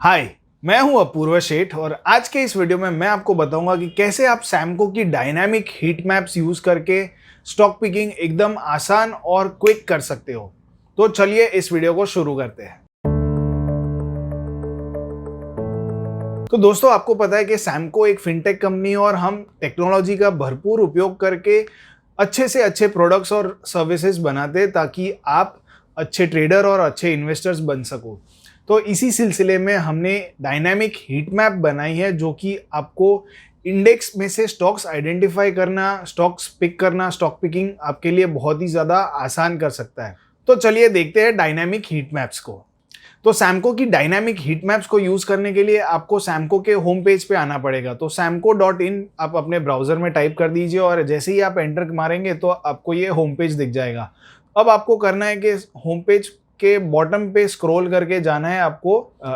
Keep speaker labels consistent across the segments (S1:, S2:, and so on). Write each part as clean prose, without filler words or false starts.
S1: हाय, मैं हूं अपूर्व शेठ और आज के इस वीडियो में मैं आपको बताऊंगा कि कैसे आप सैमको की डायनामिक हीट मैप्स यूज करके स्टॉक पिकिंग एकदम आसान और क्विक कर सकते हो। तो चलिए इस वीडियो को शुरू करते हैं। तो दोस्तों, आपको पता है कि सैमको एक फिनटेक कंपनी है और हम टेक्नोलॉजी का भरपूर उपयोग करके अच्छे से अच्छे प्रोडक्ट्स और सर्विसेज बनाते हैं ताकि आप अच्छे ट्रेडर और अच्छे इन्वेस्टर्स बन सको। तो इसी सिलसिले में हमने डायनामिक हीट मैप बनाई है जो कि आपको इंडेक्स में से स्टॉक्स आइडेंटिफाई करना, स्टॉक्स पिक करना, स्टॉक पिकिंग आपके लिए बहुत ही ज़्यादा आसान कर सकता है। तो चलिए देखते हैं डायनामिक हीट मैप्स को। तो सैमको की डायनामिक हीट मैप्स को यूज़ करने के लिए आपको सैमको के होम पेज पे आना पड़ेगा। तो samco.in आप अपने ब्राउज़र में टाइप कर दीजिए और जैसे ही आप एंटर मारेंगे तो आपको ये होम पेज दिख जाएगा। अब आपको करना है कि होम पेज के बॉटम पे स्क्रॉल करके जाना है आपको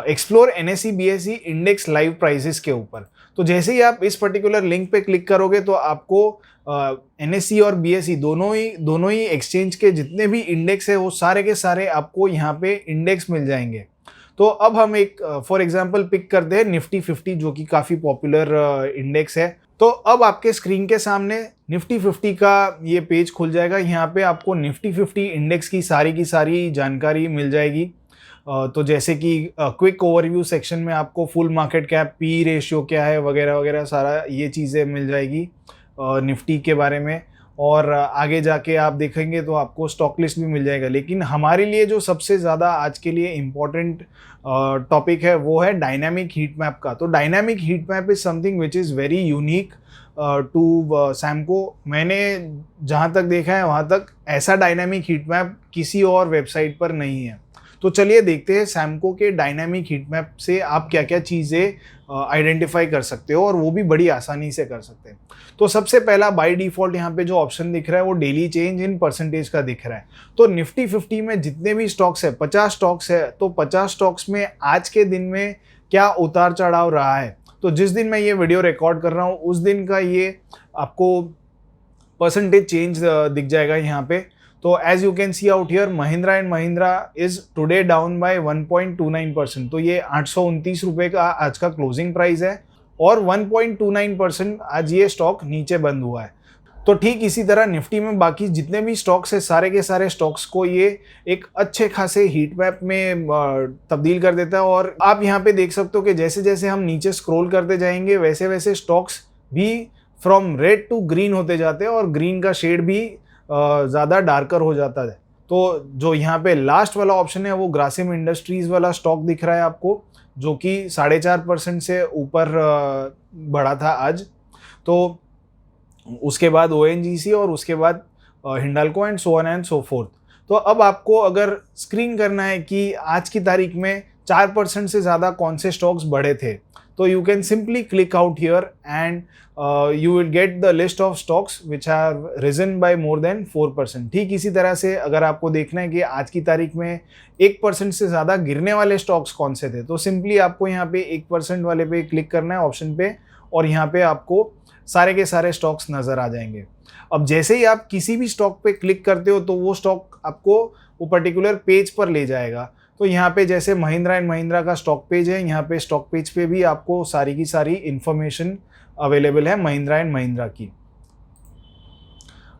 S1: explore NSE BSE index live prices के ऊपर। तो जैसे ही आप इस पर्टिकुलर लिंक पे क्लिक करोगे तो आपको NSE और BSE दोनों ही एक्सचेंज के जितने भी इंडेक्स है वो सारे के सारे आपको यहाँ पे इंडेक्स मिल जाएंगे। तो अब हम एक फॉर एग्जांपल पिक करते हैं निफ्टी 50 जो कि काफ़ी पॉपुलर इंडेक्स है। तो अब आपके स्क्रीन के सामने निफ्टी 50 का ये पेज खुल जाएगा। यहाँ पे आपको निफ्टी 50 इंडेक्स की सारी जानकारी मिल जाएगी। तो जैसे कि क्विक ओवरव्यू सेक्शन में आपको full market cap, P ratio क्या है वगैरह वगैरह सारा ये चीज़ें मिल जाएगी निफ्टी के बारे में। और आगे जाके आप देखेंगे तो आपको स्टॉक लिस्ट भी मिल जाएगा। लेकिन हमारे लिए जो सबसे ज़्यादा आज के लिए इम्पॉर्टेंट टॉपिक है वो है डायनामिक हीट मैप का। तो dynamic heat map is something which is very unique to Samco. मैंने जहाँ तक देखा है वहाँ तक ऐसा डायनामिक हीट मैप किसी और वेबसाइट पर नहीं है। तो चलिए देखते हैं सैमको के डायनामिक हीट मैप से आप क्या क्या चीज़ें आइडेंटिफाई कर सकते हो और वो भी बड़ी आसानी से कर सकते हैं। तो सबसे पहला बाय डिफ़ॉल्ट यहाँ पे जो ऑप्शन दिख रहा है वो डेली चेंज इन परसेंटेज का दिख रहा है। तो निफ्टी 50 में जितने भी स्टॉक्स है, 50 स्टॉक्स है, तो 50 स्टॉक्स में आज के दिन में क्या उतार चढ़ाव रहा है। तो जिस दिन मैं ये वीडियो रिकॉर्ड कर रहा हूँ उस दिन का ये आपको परसेंटेज चेंज दिख जाएगा यहाँ पे। तो as you can see out here, Mahindra and Mahindra is today down by 1.29%। तो ये 829 रुपये का आज का क्लोजिंग प्राइस है और 1.29% आज ये स्टॉक नीचे बंद हुआ है। तो ठीक इसी तरह निफ्टी में बाकी जितने भी स्टॉक्स है सारे के सारे स्टॉक्स को ये एक अच्छे खासे हीट मैप में तब्दील कर देता है। और आप यहाँ पे देख सकते हो कि जैसे जैसे हम नीचे स्क्रॉल करते जाएंगे वैसे वैसे स्टॉक्स भी फ्रॉम रेड टू ग्रीन होते जाते हैं और ग्रीन का शेड भी ज़्यादा डार्कर हो जाता है। तो जो यहाँ पे लास्ट वाला ऑप्शन है वो ग्रासिम इंडस्ट्रीज़ वाला स्टॉक दिख रहा है आपको, जो कि 4.5% से ऊपर बढ़ा था आज। तो उसके बाद ONGC और उसके बाद Hindalco and so on and so forth. तो अब आपको अगर स्क्रीन करना है कि आज की तारीख में 4% से ज़्यादा कौन से स्टॉक्स बढ़े थे, तो you can simply click out here and you will get the list of stocks which have risen by more than 4%। ठीक इसी तरह से अगर आपको देखना है कि आज की तारीख में 1% से ज़्यादा गिरने वाले स्टॉक्स कौन से थे, तो सिंपली आपको यहाँ पे 1% वाले पे क्लिक करना है ऑप्शन पे और यहाँ पे आपको सारे के सारे स्टॉक्स नज़र आ जाएंगे। अब जैसे ही आप किसी भी स्टॉक पे क्लिक करते हो तो वो स्टॉक आपको वो पर्टिकुलर पेज पर ले जाएगा। तो यहाँ पे जैसे महिंद्रा एंड महिंद्रा का स्टॉक पेज है, यहाँ पे स्टॉक पेज पे भी आपको सारी की सारी इंफॉर्मेशन अवेलेबल है महिंद्रा एंड महिंद्रा की।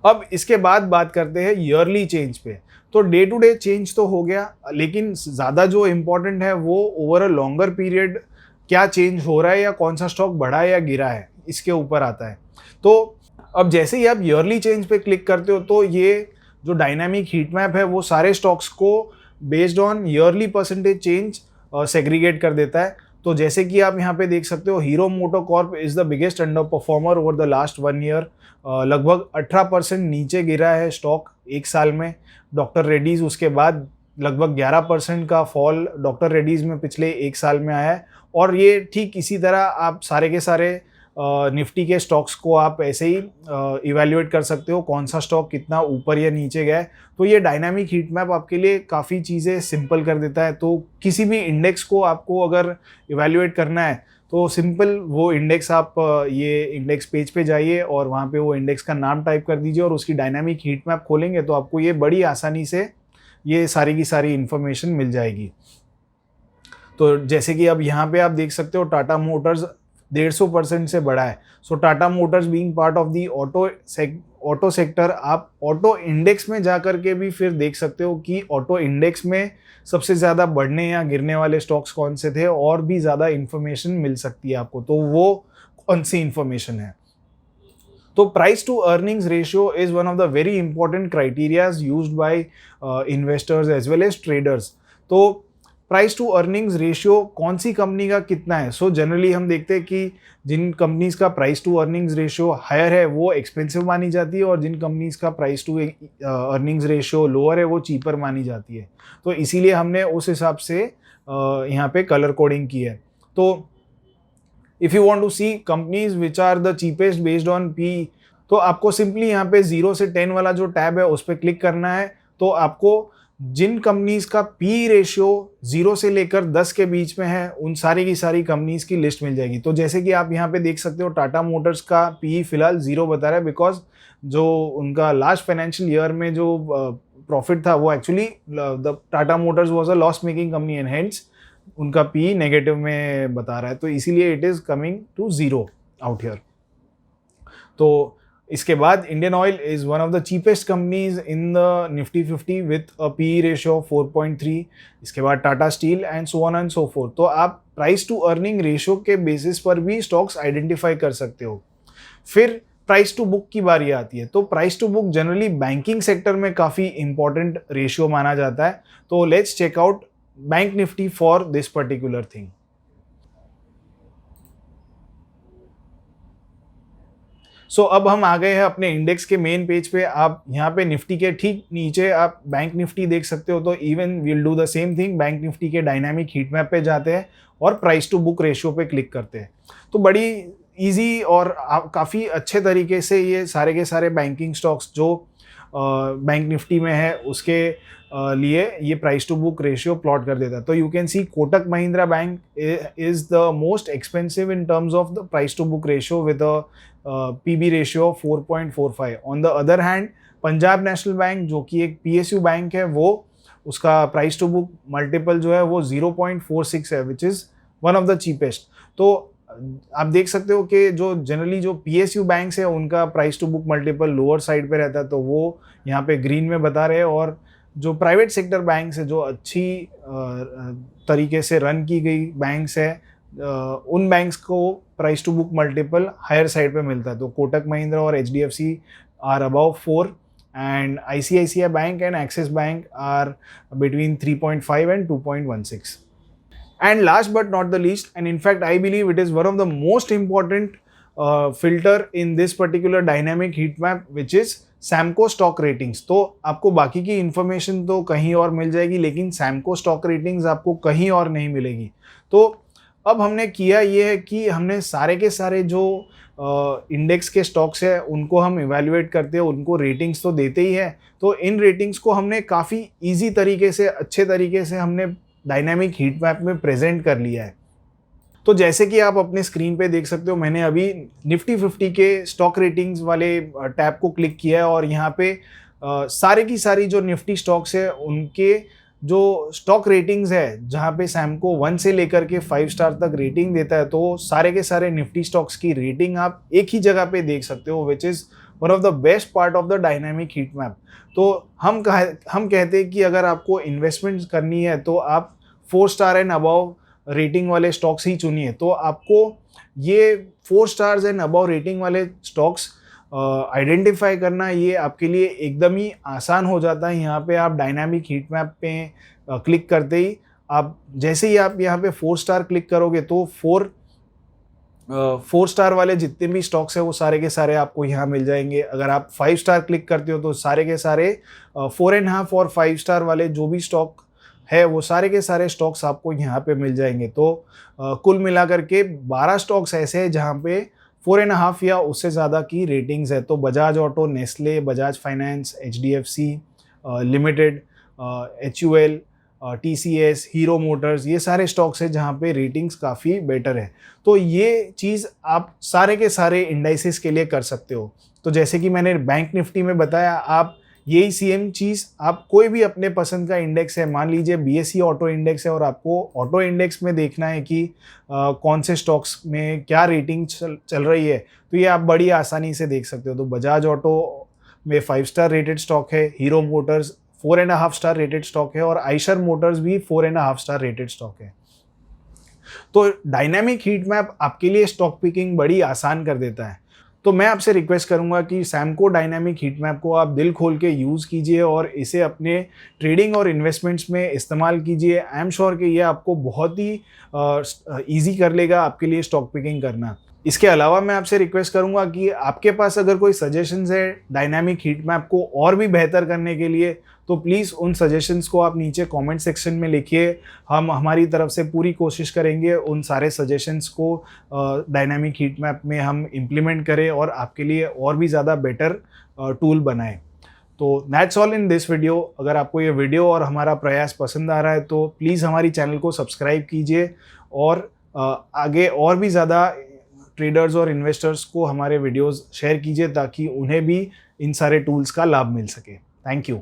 S1: अब इसके बाद बात करते हैं ईयरली चेंज पे। तो डे टू डे चेंज तो हो गया, लेकिन ज़्यादा जो इम्पोर्टेंट है वो ओवर अ लॉन्गर पीरियड क्या चेंज हो रहा है या कौन सा स्टॉक बढ़ा है या गिरा है, इसके ऊपर आता है। तो अब जैसे ही आप ईयरली चेंज पे क्लिक करते हो तो ये जो डायनामिक हीट मैप है वो सारे स्टॉक्स को based on yearly percentage change segregate कर देता है। तो जैसे कि आप यहाँ पे देख सकते हो, hero MotoCorp is the biggest under performer over the last 1 year. लगभग 18% नीचे गिरा है स्टॉक एक साल में। डॉक्टर रेड्डीज़ उसके बाद लगभग 11% का फॉल डॉक्टर रेड्डीज़ में पिछले एक साल में आया है। और ये ठीक इसी तरह आप सारे के सारे निफ्टी के स्टॉक्स को आप ऐसे ही इवैल्यूएट कर सकते हो कौन सा स्टॉक कितना ऊपर या नीचे गया है। तो ये डायनामिक हीट मैप आपके लिए काफ़ी चीज़ें सिंपल कर देता है। तो किसी भी इंडेक्स को आपको अगर इवैल्यूएट करना है तो सिंपल वो इंडेक्स आप ये इंडेक्स पेज पे जाइए और वहाँ पे वो इंडेक्स का नाम टाइप कर दीजिए और उसकी डायनामिक हीट मैप खोलेंगे तो आपको ये बड़ी आसानी से ये सारी की सारी इन्फॉर्मेशन मिल जाएगी। तो जैसे कि अब यहाँ पे आप देख सकते हो टाटा मोटर्स 150% से बढ़ा है। So Tata Motors being part of the auto sector, आप ऑटो इंडेक्स में जा कर के भी फिर देख सकते हो कि ऑटो इंडेक्स में सबसे ज़्यादा बढ़ने या गिरने वाले स्टॉक्स कौन से थे, और भी ज़्यादा इन्फॉर्मेशन मिल सकती है आपको। तो वो कौन सी इन्फॉर्मेशन है? तो price to earnings ratio is one of the very important criterias used by investors as well as traders. तो प्राइस टू अर्निंग्स रेशियो कौन सी कंपनी का कितना है? सो जनरली हम देखते हैं कि जिन कंपनीज का price to earnings ratio higher है वो एक्सपेंसिव मानी जाती है, और जिन कंपनीज का price to earnings ratio lower है वो चीपर मानी जाती है। तो इसीलिए हमने उस हिसाब से यहाँ पे कलर कोडिंग की है। तो if you want to see companies which are the cheapest based on P, तो आपको सिंपली यहाँ पे 0 से 10 वाला जो टैब है उस पर क्लिक करना है। तो आपको जिन कंपनीज का पी रेशियो 0 से लेकर 10 के बीच में है उन सारी की सारी कंपनीज की लिस्ट मिल जाएगी। तो जैसे कि आप यहाँ पे देख सकते हो टाटा मोटर्स का पी फिलहाल 0 बता रहा है, बिकॉज जो उनका लास्ट फाइनेंशियल ईयर में जो प्रॉफिट था वो actually the Tata Motors was a loss making company and hence उनका पी नेगेटिव में बता रहा है, तो इसीलिए it is coming to 0 out here. तो इसके बाद Indian Oil is one of the cheapest companies in the Nifty 50 with a P ratio of 4.3। इसके बाद Tata Steel and so on and so forth. तो आप प्राइस टू अर्निंग रेशियो के basis पर भी स्टॉक्स आइडेंटिफाई कर सकते हो। फिर प्राइस टू बुक की बारी आती है। तो price to book generally banking sector में काफ़ी इंपॉर्टेंट रेशियो माना जाता है। तो let's check out bank Nifty for this particular thing. So अब हम आ गए हैं अपने इंडेक्स के मेन पेज पे। आप यहाँ पे निफ्टी के ठीक नीचे आप बैंक निफ्टी देख सकते हो। तो even we'll do the same thing, bank Nifty के डायनामिक हीट मैप पे जाते हैं और प्राइस टू बुक रेशियो पे क्लिक करते हैं। तो बड़ी इजी और काफ़ी अच्छे तरीके से ये सारे के सारे बैंकिंग स्टॉक्स जो बैंक निफ्टी में है उसके लिए ये price to book ratio plot कर देता है। तो you can see Kotak Mahindra Bank is the most expensive in terms of the price to book ratio with a PB ratio of 4.45। On the other hand Punjab National Bank जो कि एक PSU bank है, वो उसका प्राइस टू बुक मल्टीपल जो है वो 0.46 है, which is one of the cheapest. तो आप देख सकते हो कि जो जनरली जो पीएसयू बैंक्स है उनका price to book multiple lower side पे रहता है, तो वो यहाँ पे ग्रीन में बता रहे हैं। और जो प्राइवेट सेक्टर बैंक्स है जो अच्छी तरीके से रन की गई बैंक्स है, उन बैंक्स को price to book multiple higher side पे मिलता है। तो कोटक महिंद्रा और HDFC are above 4 and ICICI Bank and Axis Bank are between 3.5 and 2.16. And last but not the least, and in fact I believe it is one of the most important filter in this particular dynamic heat map, which is Samco stock ratings. तो आपको बाकी की information तो कहीं और मिल जाएगी, लेकिन Samco stock ratings आपको कहीं और नहीं मिलेगी। तो अब हमने किया ये है कि हमने सारे के सारे जो इंडेक्स के स्टॉक्स है उनको हम इवैल्यूएट करते हैं, उनको रेटिंग्स तो देते ही है। तो इन रेटिंग्स को हमने काफ़ी ईजी तरीके से, अच्छे तरीके से हमने डायनामिक हीट मैप में प्रेजेंट कर लिया है। तो जैसे कि आप अपने स्क्रीन पे देख सकते हो, मैंने अभी निफ्टी 50 के स्टॉक रेटिंग्स वाले टैब को क्लिक किया है और यहाँ पे सारे की सारी जो निफ्टी स्टॉक्स है उनके जो स्टॉक रेटिंग्स है, जहाँ पे सैमको 1 से लेकर के 5 स्टार तक रेटिंग देता है, तो सारे के सारे निफ्टी स्टॉक्स की रेटिंग आप एक ही जगह पे देख सकते हो, which is one of the best part of the dynamic heat map. तो हम कहते हैं कि अगर आपको इन्वेस्टमेंट करनी है तो आप 4 स्टार एंड अबव रेटिंग वाले स्टॉक्स ही चुनिए। तो आपको ये 4 स्टार्स एंड अबव रेटिंग वाले स्टॉक्स आइडेंटिफाई करना ये आपके लिए एकदम ही आसान हो जाता है। यहाँ पे आप डायनामिक हीट मैप पे क्लिक करते ही आप, जैसे ही आप यहाँ पे 4 स्टार क्लिक करोगे तो 4 स्टार वाले जितने भी स्टॉक्स है वो सारे के सारे आपको यहाँ मिल जाएंगे। अगर आप 5 स्टार क्लिक करते हो तो सारे के सारे 4.5 और 5 स्टार वाले जो भी स्टॉक है वो सारे के सारे स्टॉक्स आपको यहाँ पे मिल जाएंगे। तो कुल मिलाकर के 12 स्टॉक्स ऐसे हैं जहाँ पे 4.5 या उससे ज़्यादा की रेटिंग्स है। तो Bajaj auto, Nestle, Bajaj finance, HDFC limited, HUL, TCS, hero Motors, ये सारे स्टॉक्स हैं जहाँ पे रेटिंग्स काफ़ी बेटर है। तो ये चीज़ आप सारे के सारे इंडाइसेस के लिए कर सकते हो। तो जैसे कि मैंने बैंक निफ्टी में बताया, आप यही सेम चीज़ आप कोई भी अपने पसंद का इंडेक्स है, मान लीजिए BSE ऑटो इंडेक्स है और आपको ऑटो इंडेक्स में देखना है कि कौन से स्टॉक्स में क्या रेटिंग चल रही है, तो ये आप बड़ी आसानी से देख सकते हो। तो बजाज ऑटो में 5 स्टार रेटेड स्टॉक है, hero Motors 4.5 star rated stock है और आइशर मोटर्स भी 4.5 स्टार रेटेड स्टॉक है। तो डायनामिक हीट मैप आपके लिए स्टॉक पिकिंग बड़ी आसान कर देता है। तो मैं आपसे रिक्वेस्ट करूंगा कि सैमको डायनामिक हीट मैप को आप दिल खोल के यूज़ कीजिए और इसे अपने ट्रेडिंग और इन्वेस्टमेंट्स में इस्तेमाल कीजिए। आई एम श्योर कि ये आपको बहुत ही ईजी कर लेगा आपके लिए स्टॉक पिकिंग करना। इसके अलावा मैं आपसे रिक्वेस्ट करूंगा कि आपके पास अगर कोई सजेशंस है डायनामिक हीट मैप को और भी बेहतर करने के लिए, तो प्लीज़ उन सजेशंस को आप नीचे कमेंट सेक्शन में लिखिए। हम हमारी तरफ से पूरी कोशिश करेंगे उन सारे सजेशंस को डायनामिक हीट मैप में हम इम्प्लीमेंट करें और आपके लिए और भी ज़्यादा बेटर टूल बनाएं। तो that's all in this video. अगर आपको ये वीडियो और हमारा प्रयास पसंद आ रहा है तो प्लीज़ हमारी चैनल को सब्सक्राइब कीजिए और आगे और भी ज़्यादा ट्रेडर्स और इन्वेस्टर्स को हमारे वीडियोस शेयर कीजिए ताकि उन्हें भी इन सारे टूल्स का लाभ मिल सके। Thank you.